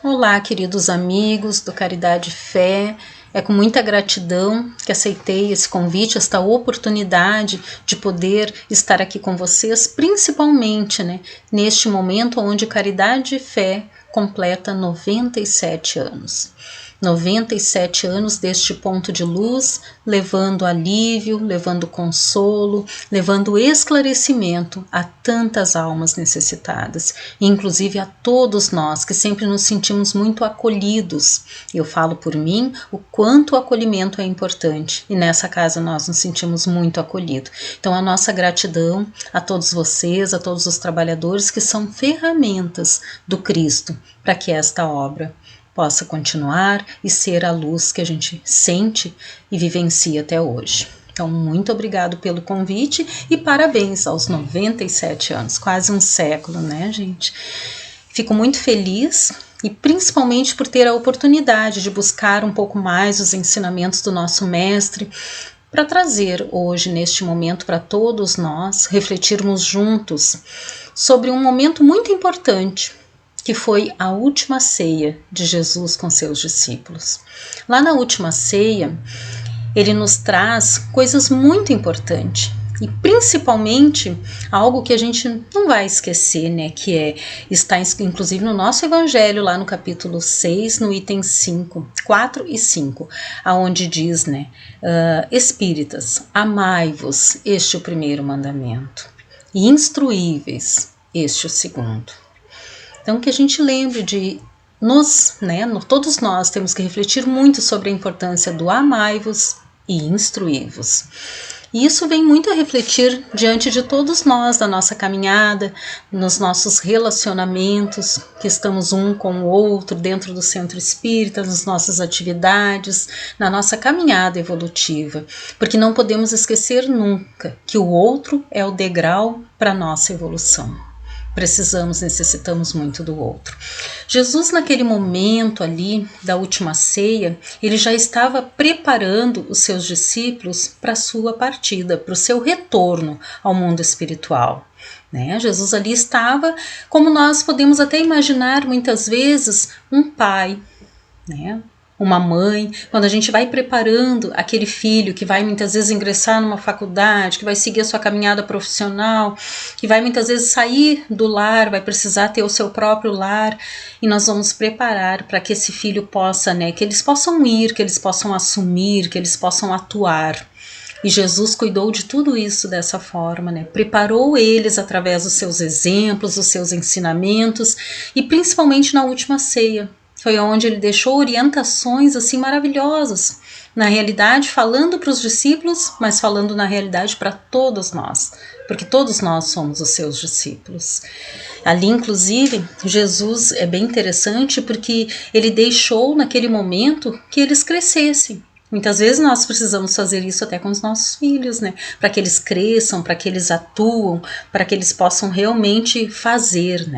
Olá, queridos amigos do Caridade e Fé. É com muita gratidão que aceitei esse convite, esta oportunidade de poder estar aqui com vocês, principalmente, neste momento onde Caridade e Fé completa 97 anos. 97 anos deste ponto de luz, levando alívio, levando consolo, levando esclarecimento a tantas almas necessitadas, inclusive a todos nós que sempre nos sentimos muito acolhidos. Eu falo por mim o quanto o acolhimento é importante e nessa casa nós nos sentimos muito acolhidos. Então a nossa gratidão a todos vocês, a todos os trabalhadores que são ferramentas do Cristo para que esta obra possa continuar e ser a luz que a gente sente e vivencia até hoje. Então, muito obrigado pelo convite e parabéns aos 97 anos, quase um século, né, gente? Fico muito feliz e principalmente por ter a oportunidade de buscar um pouco mais os ensinamentos do nosso mestre, para trazer hoje, neste momento, para todos nós, refletirmos juntos sobre um momento muito importante, que foi a última ceia de Jesus com seus discípulos. Lá na última ceia, ele nos traz coisas muito importantes e principalmente algo que a gente não vai esquecer, que está inclusive no nosso evangelho, lá no capítulo 6, no item 5, 4 e 5, aonde diz, Espíritas, amai-vos, este é o primeiro mandamento, e instruíveis, este é o segundo. Então, que a gente lembre de todos nós temos que refletir muito sobre a importância do amai-vos e instruí-vos. E isso vem muito a refletir diante de todos nós, da nossa caminhada, nos nossos relacionamentos, que estamos um com o outro, dentro do centro espírita, nas nossas atividades, na nossa caminhada evolutiva. Porque não podemos esquecer nunca que o outro é o degrau para a nossa evolução. Necessitamos muito do outro. Jesus, naquele momento ali da última ceia, ele já estava preparando os seus discípulos para a sua partida, para o seu retorno ao mundo espiritual. Jesus ali estava, como nós podemos até imaginar muitas vezes, um pai, uma mãe, quando a gente vai preparando aquele filho que vai muitas vezes ingressar numa faculdade, que vai seguir a sua caminhada profissional, que vai muitas vezes sair do lar, vai precisar ter o seu próprio lar, e nós vamos preparar para que esse filho possa, que eles possam ir, que eles possam assumir, que eles possam atuar. E Jesus cuidou de tudo isso dessa forma, preparou eles através dos seus exemplos, dos seus ensinamentos, e principalmente na última ceia. Foi onde ele deixou orientações assim maravilhosas, na realidade falando para os discípulos, mas falando na realidade para todos nós, porque todos nós somos os seus discípulos. Ali, inclusive, Jesus é bem interessante porque ele deixou naquele momento que eles crescessem. Muitas vezes nós precisamos fazer isso até com os nossos filhos, para que eles cresçam, para que eles atuam, para que eles possam realmente fazer,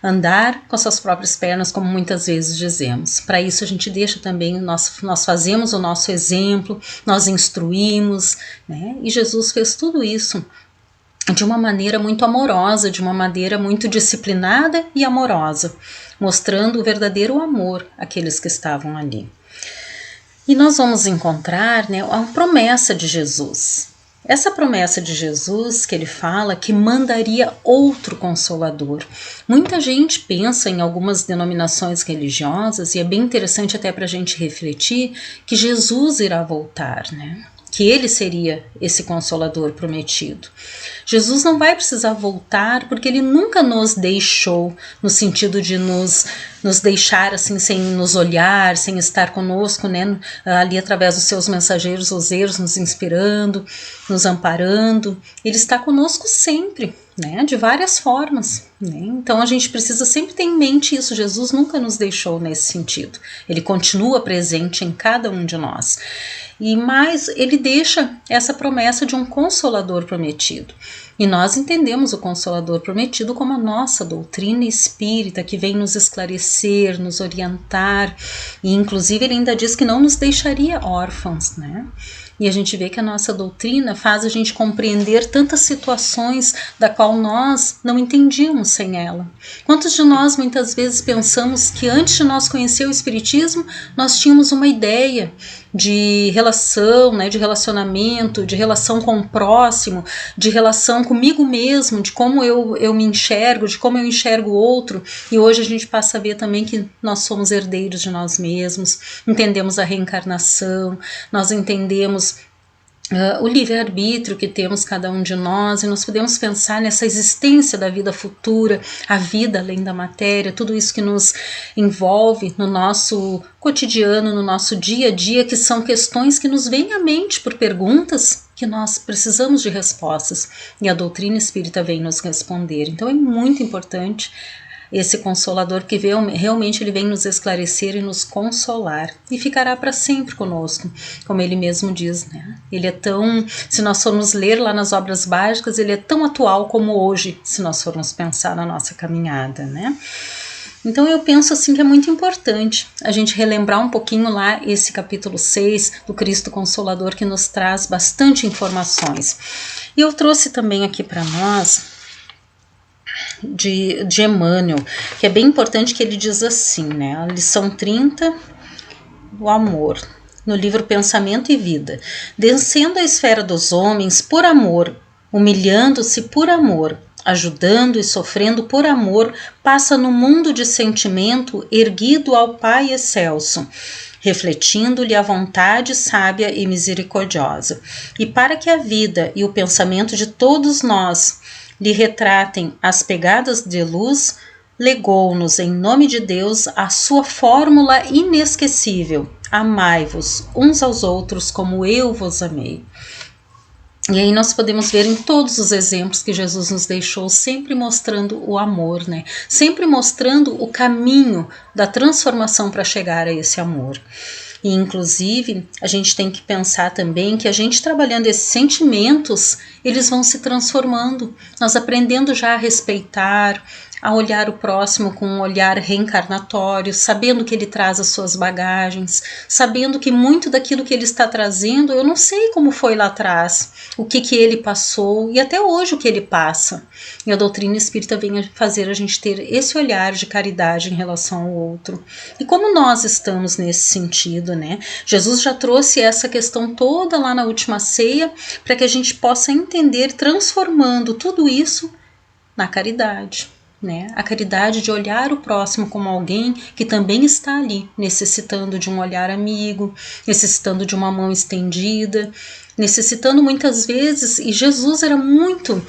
andar com suas próprias pernas, como muitas vezes dizemos. Para isso a gente deixa também, nós fazemos o nosso exemplo, nós instruímos, e Jesus fez tudo isso de uma maneira muito amorosa, de uma maneira muito disciplinada e amorosa, mostrando o verdadeiro amor àqueles que estavam ali. E nós vamos encontrar a promessa de Jesus. Essa promessa de Jesus que ele fala que mandaria outro Consolador. Muita gente pensa em algumas denominações religiosas, e é bem interessante até para a gente refletir, que Jesus irá voltar, que ele seria esse Consolador prometido. Jesus não vai precisar voltar porque ele nunca nos deixou, no sentido de nos deixar assim sem nos olhar, sem estar conosco, ali através dos seus mensageiros roseiros, nos inspirando, nos amparando. Ele está conosco sempre, de várias formas. Então a gente precisa sempre ter em mente isso. Jesus nunca nos deixou nesse sentido. Ele continua presente em cada um de nós. Mas ele deixa essa promessa de um Consolador prometido. E nós entendemos o Consolador prometido como a nossa doutrina espírita, que vem nos esclarecer, nos orientar, e inclusive ele ainda diz que não nos deixaria órfãos, E a gente vê que a nossa doutrina faz a gente compreender tantas situações da qual nós não entendíamos seríamos sem ela? Quantos de nós muitas vezes pensamos que antes de nós conhecer o Espiritismo, nós tínhamos uma ideia de relação, né, de relacionamento, de relação com o próximo, de relação comigo mesmo, de como eu me enxergo, de como eu enxergo o outro, e hoje a gente passa a ver também que nós somos herdeiros de nós mesmos, entendemos a reencarnação, nós entendemos o livre-arbítrio que temos cada um de nós, e nós podemos pensar nessa existência da vida futura, a vida além da matéria, tudo isso que nos envolve no nosso cotidiano, no nosso dia a dia, que são questões que nos vêm à mente por perguntas que nós precisamos de respostas, e a doutrina espírita vem nos responder. Então é muito importante esse Consolador, que realmente ele vem nos esclarecer e nos consolar, e ficará para sempre conosco, como ele mesmo diz, né? Ele é tão, se nós formos ler lá nas obras básicas, ele é tão atual como hoje, se nós formos pensar na nossa caminhada, né? Então eu penso assim que é muito importante a gente relembrar um pouquinho lá esse capítulo 6 do Cristo Consolador, que nos traz bastante informações. E eu trouxe também aqui para nós de Emmanuel, que é bem importante, que ele diz assim, né? A lição 30, o amor, no livro Pensamento e Vida. Descendo a esfera dos homens por amor, humilhando-se por amor, ajudando e sofrendo por amor, passa no mundo de sentimento erguido ao Pai excelso, refletindo-lhe a vontade sábia e misericordiosa. E para que a vida e o pensamento de todos nós lhe retratem as pegadas de luz, legou-nos em nome de Deus a sua fórmula inesquecível: amai-vos uns aos outros como eu vos amei. E aí nós podemos ver em todos os exemplos que Jesus nos deixou, sempre mostrando o amor, né? Sempre mostrando o caminho da transformação para chegar a esse amor. E inclusive a gente tem que pensar também que a gente trabalhando esses sentimentos, eles vão se transformando, nós aprendendo já a respeitar, a olhar o próximo com um olhar reencarnatório, sabendo que ele traz as suas bagagens, sabendo que muito daquilo que ele está trazendo, eu não sei como foi lá atrás, o que ele passou e até hoje o que ele passa. E a doutrina espírita vem fazer a gente ter esse olhar de caridade em relação ao outro. E como nós estamos nesse sentido, né? Jesus já trouxe essa questão toda lá na última ceia, para que a gente possa entender, transformando tudo isso na caridade. Né? A caridade de olhar o próximo como alguém que também está ali, necessitando de um olhar amigo, necessitando de uma mão estendida, necessitando muitas vezes, e Jesus era muito...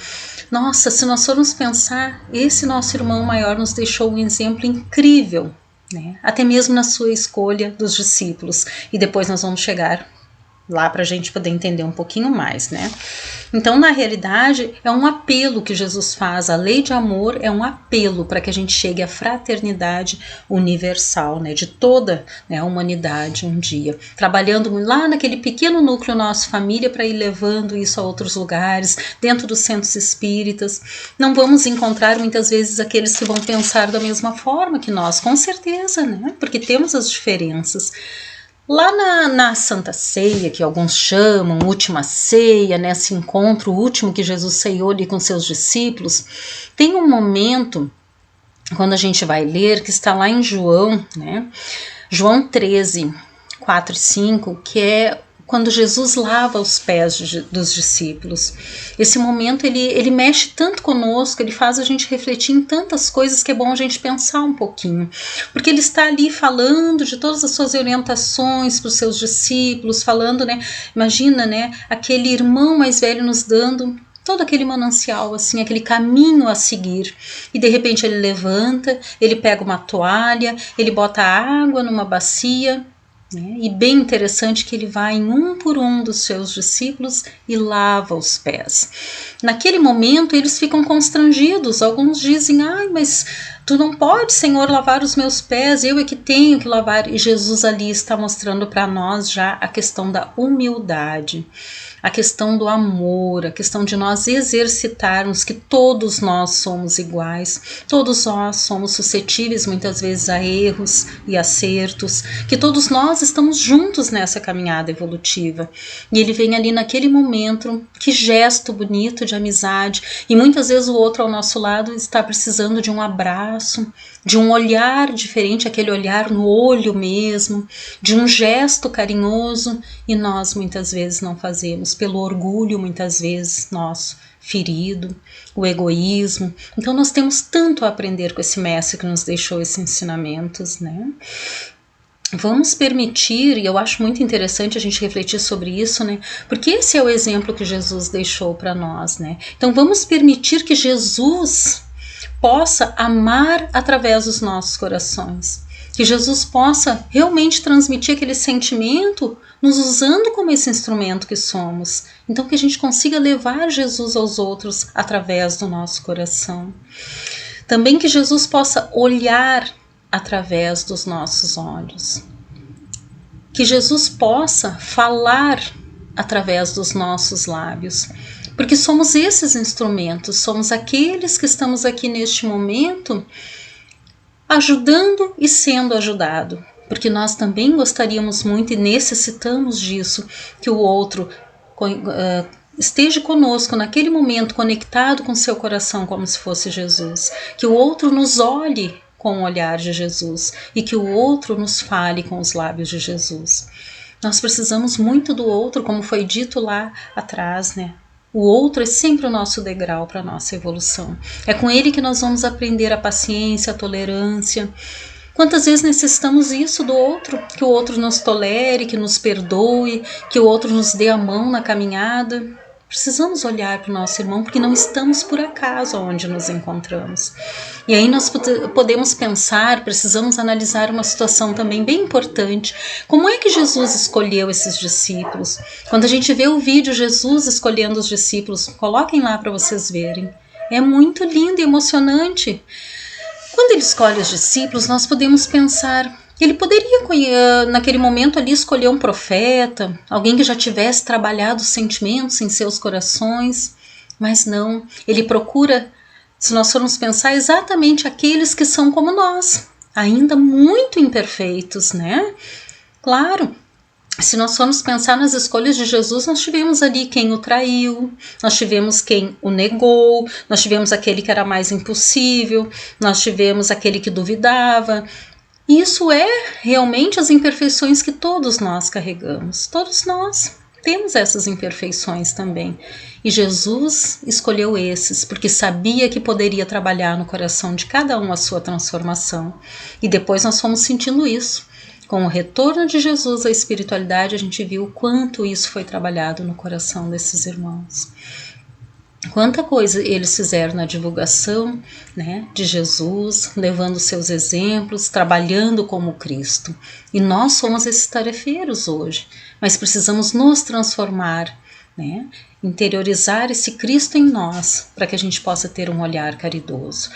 Nossa, se nós formos pensar, esse nosso irmão maior nos deixou um exemplo incrível, né? Até mesmo na sua escolha dos discípulos, e depois nós vamos chegar lá para a gente poder entender um pouquinho mais, né? Então, na realidade, é um apelo que Jesus faz, a lei de amor é um apelo para que a gente chegue à fraternidade universal, né, de toda, né, a humanidade um dia, trabalhando lá naquele pequeno núcleo nossa família para ir levando isso a outros lugares, dentro dos centros espíritas. Não vamos encontrar muitas vezes aqueles que vão pensar da mesma forma que nós, com certeza, né, porque temos as diferenças. Lá na Santa Ceia, que alguns chamam Última Ceia, né, esse encontro último que Jesus ceiou ali com seus discípulos, tem um momento, quando a gente vai ler, que está lá em João, né, João 13, 4 e 5, que é quando Jesus lava os pés dos discípulos. Esse momento ele mexe tanto conosco, ele faz a gente refletir em tantas coisas que é bom a gente pensar um pouquinho. Porque ele está ali falando de todas as suas orientações para os seus discípulos, falando, né? Imagina, né? Aquele irmão mais velho nos dando todo aquele manancial, assim, aquele caminho a seguir. E de repente ele levanta, ele pega uma toalha, ele bota água numa bacia, né? E bem interessante que ele vai em um por um dos seus discípulos e lava os pés. Naquele momento eles ficam constrangidos, alguns dizem, ai, mas Tu não pode, Senhor, lavar os meus pés, eu é que tenho que lavar. E Jesus ali está mostrando para nós já a questão da humildade, a questão do amor, a questão de nós exercitarmos que todos nós somos iguais, todos nós somos suscetíveis muitas vezes a erros e acertos, que todos nós estamos juntos nessa caminhada evolutiva. E ele vem ali naquele momento, que gesto bonito de amizade, e muitas vezes o outro ao nosso lado está precisando de um abraço, de um olhar diferente, aquele olhar no olho mesmo, de um gesto carinhoso, e nós muitas vezes não fazemos, pelo orgulho muitas vezes nosso ferido, o egoísmo. Então nós temos tanto a aprender com esse mestre que nos deixou esses ensinamentos, né? Vamos permitir, e eu acho muito interessante a gente refletir sobre isso, né? Porque esse é o exemplo que Jesus deixou para nós, né? Então vamos permitir que Jesus possa amar através dos nossos corações. Que Jesus possa realmente transmitir aquele sentimento, nos usando como esse instrumento que somos. Então que a gente consiga levar Jesus aos outros através do nosso coração. Também que Jesus possa olhar através dos nossos olhos. Que Jesus possa falar através dos nossos lábios. Porque somos esses instrumentos, somos aqueles que estamos aqui neste momento ajudando e sendo ajudado. Porque nós também gostaríamos muito e necessitamos disso, que o outro esteja conosco naquele momento, conectado com seu coração como se fosse Jesus. Que o outro nos olhe com o olhar de Jesus e que o outro nos fale com os lábios de Jesus. Nós precisamos muito do outro, como foi dito lá atrás, né? O outro é sempre o nosso degrau para a nossa evolução. É com ele que nós vamos aprender a paciência, a tolerância. Quantas vezes necessitamos isso do outro? Que o outro nos tolere, que nos perdoe, que o outro nos dê a mão na caminhada. Precisamos olhar para o nosso irmão, porque não estamos por acaso onde nos encontramos. E aí nós podemos pensar, precisamos analisar uma situação também bem importante. Como é que Jesus escolheu esses discípulos? Quando a gente vê o vídeo Jesus escolhendo os discípulos, coloquem lá para vocês verem. É muito lindo e emocionante. Quando ele escolhe os discípulos, nós podemos pensar... Ele poderia, naquele momento ali, escolher um profeta, alguém que já tivesse trabalhado os sentimentos em seus corações, mas não, ele procura, se nós formos pensar, exatamente aqueles que são como nós, ainda muito imperfeitos, né? Claro, se nós formos pensar nas escolhas de Jesus, nós tivemos ali quem o traiu, nós tivemos quem o negou, nós tivemos aquele que era mais impossível, nós tivemos aquele que duvidava. Isso é realmente as imperfeições que todos nós carregamos. Todos nós temos essas imperfeições também. E Jesus escolheu esses, porque sabia que poderia trabalhar no coração de cada um a sua transformação. E depois nós fomos sentindo isso. Com o retorno de Jesus à espiritualidade, a gente viu o quanto isso foi trabalhado no coração desses irmãos. Quanta coisa eles fizeram na divulgação, né, de Jesus, levando seus exemplos, trabalhando como Cristo. E nós somos esses tarefeiros hoje, mas precisamos nos transformar, né, interiorizar esse Cristo em nós, para que a gente possa ter um olhar caridoso.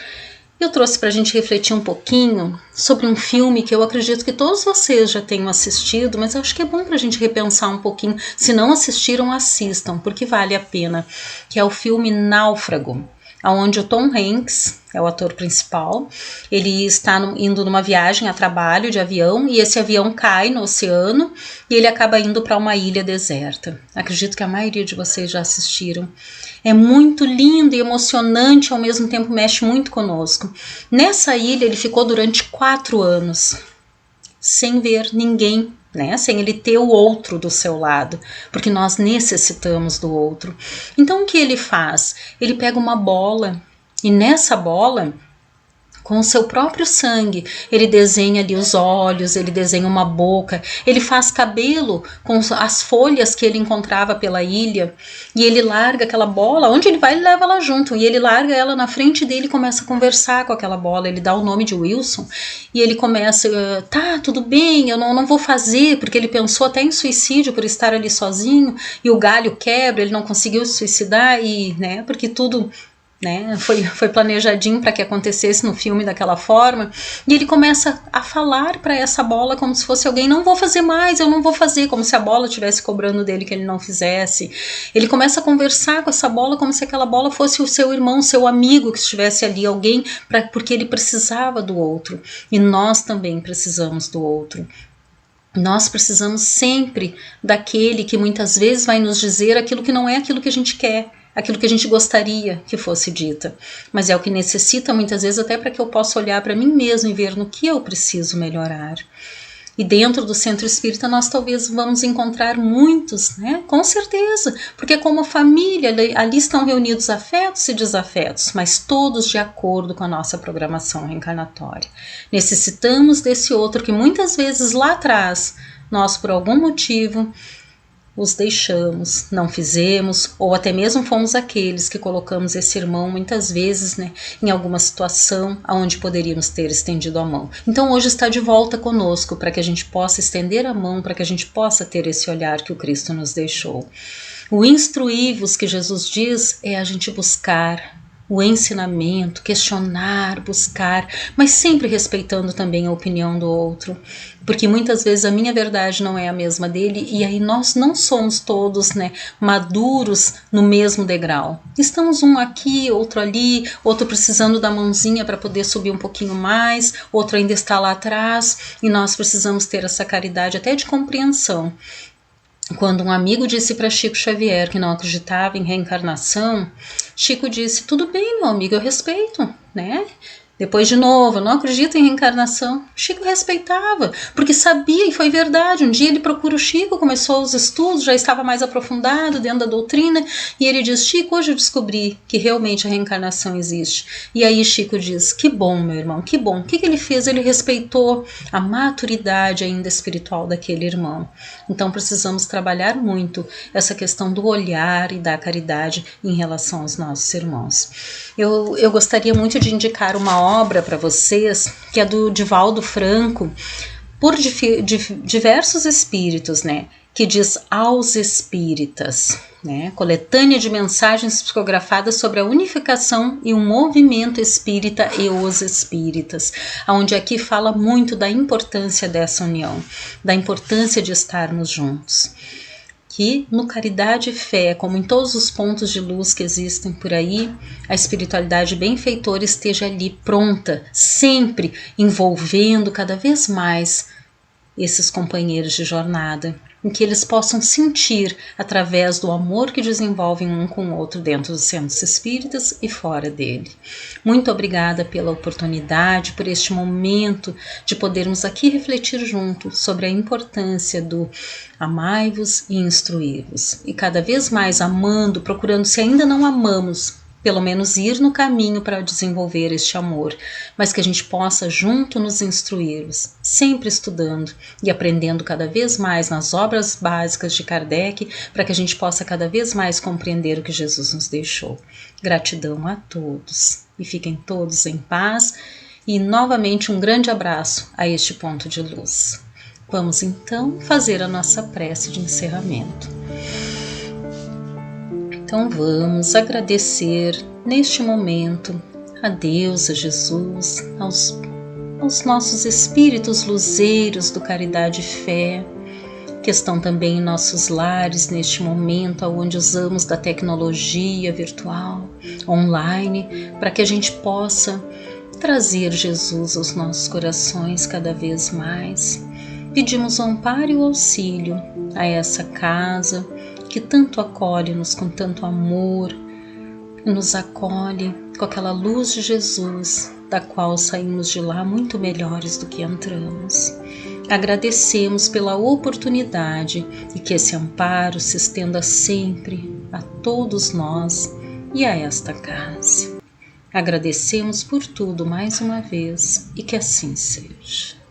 Eu trouxe para a gente refletir um pouquinho sobre um filme que eu acredito que todos vocês já tenham assistido, mas eu acho que é bom para a gente repensar um pouquinho. Se não assistiram, assistam, porque vale a pena. Que é o filme Náufrago, onde o Tom Hanks é o ator principal. Ele está indo numa viagem a trabalho de avião e esse avião cai no oceano e ele acaba indo para uma ilha deserta. Acredito que a maioria de vocês já assistiram. É muito lindo e emocionante, ao mesmo tempo mexe muito conosco. Nessa ilha ele ficou durante 4 anos, sem ver ninguém, né? Sem ele ter o outro do seu lado, porque nós necessitamos do outro. Então o que ele faz? Ele pega uma bola e nessa bola, com o seu próprio sangue, ele desenha ali os olhos, ele desenha uma boca, ele faz cabelo com as folhas que ele encontrava pela ilha, e ele larga aquela bola, onde ele vai ele leva ela junto, e ele larga ela na frente dele e começa a conversar com aquela bola, ele dá o nome de Wilson, e ele começa, tá, tudo bem, eu não vou fazer, porque ele pensou até em suicídio por estar ali sozinho, e o galho quebra, ele não conseguiu se suicidar, e, né, porque tudo... né? Foi planejadinho para que acontecesse no filme daquela forma, e ele começa a falar para essa bola como se fosse alguém: não vou fazer mais, eu não vou fazer, como se a bola estivesse cobrando dele que ele não fizesse. Ele começa a conversar com essa bola como se aquela bola fosse o seu irmão, seu amigo que estivesse ali, alguém, porque ele precisava do outro, e nós também precisamos do outro. Nós precisamos sempre daquele que muitas vezes vai nos dizer aquilo que não é aquilo que a gente quer, aquilo que a gente gostaria que fosse dita, mas é o que necessita muitas vezes até para que eu possa olhar para mim mesmo e ver no que eu preciso melhorar. E dentro do centro espírita nós talvez vamos encontrar muitos, né? Com certeza, porque como família ali estão reunidos afetos e desafetos, mas todos de acordo com a nossa programação reencarnatória. Necessitamos desse outro que muitas vezes lá atrás nós por algum motivo os deixamos, não fizemos, ou até mesmo fomos aqueles que colocamos esse irmão muitas vezes, né, em alguma situação onde poderíamos ter estendido a mão. Então hoje está de volta conosco para que a gente possa estender a mão, para que a gente possa ter esse olhar que o Cristo nos deixou. O instruí-vos que Jesus diz é a gente buscar o ensinamento, questionar, buscar, mas sempre respeitando também a opinião do outro, porque muitas vezes a minha verdade não é a mesma dele, e aí nós não somos todos, né, maduros no mesmo degrau. Estamos um aqui, outro ali, outro precisando da mãozinha para poder subir um pouquinho mais, outro ainda está lá atrás, e nós precisamos ter essa caridade até de compreensão. Quando um amigo disse para Chico Xavier que não acreditava em reencarnação, Chico disse: tudo bem, meu amigo, eu respeito, né? Depois de novo, eu não acredito em reencarnação. Chico respeitava, porque sabia, e foi verdade. Um dia ele procura o Chico, começou os estudos, já estava mais aprofundado dentro da doutrina, e ele diz: Chico, hoje eu descobri que realmente a reencarnação existe. E aí Chico diz: que bom, meu irmão, que bom. O que ele fez? Ele respeitou a maturidade ainda espiritual daquele irmão. Então precisamos trabalhar muito essa questão do olhar e da caridade em relação aos nossos irmãos. Eu gostaria muito de indicar uma obra para vocês, que é do Divaldo Franco, por diversos espíritos, né? Que diz Aos Espíritas, né? Coletânea de mensagens psicografadas sobre a unificação e o movimento espírita e os espíritas, onde aqui fala muito da importância dessa união, da importância de estarmos juntos. Que no Caridade e Fé, como em todos os pontos de luz que existem por aí, a espiritualidade benfeitora esteja ali pronta, sempre envolvendo cada vez mais esses companheiros de jornada, em que eles possam sentir através do amor que desenvolvem um com o outro dentro dos centros espíritas e fora dele. Muito obrigada pela oportunidade, por este momento de podermos aqui refletir juntos sobre a importância do amai-vos e instruí-vos. E cada vez mais amando, procurando, se ainda não amamos, pelo menos ir no caminho para desenvolver este amor, mas que a gente possa junto nos instruí-los, sempre estudando e aprendendo cada vez mais nas obras básicas de Kardec, para que a gente possa cada vez mais compreender o que Jesus nos deixou. Gratidão a todos e fiquem todos em paz, e novamente um grande abraço a este ponto de luz. Vamos então fazer a nossa prece de encerramento. Então vamos agradecer neste momento a Deus, a Jesus, aos nossos espíritos luzeiros do Caridade e Fé, que estão também em nossos lares neste momento, onde usamos da tecnologia virtual, online, para que a gente possa trazer Jesus aos nossos corações cada vez mais. Pedimos o amparo e o auxílio a essa casa, que tanto acolhe-nos com tanto amor, nos acolhe com aquela luz de Jesus, da qual saímos de lá muito melhores do que entramos. Agradecemos pela oportunidade e que esse amparo se estenda sempre a todos nós e a esta casa. Agradecemos por tudo mais uma vez e que assim seja.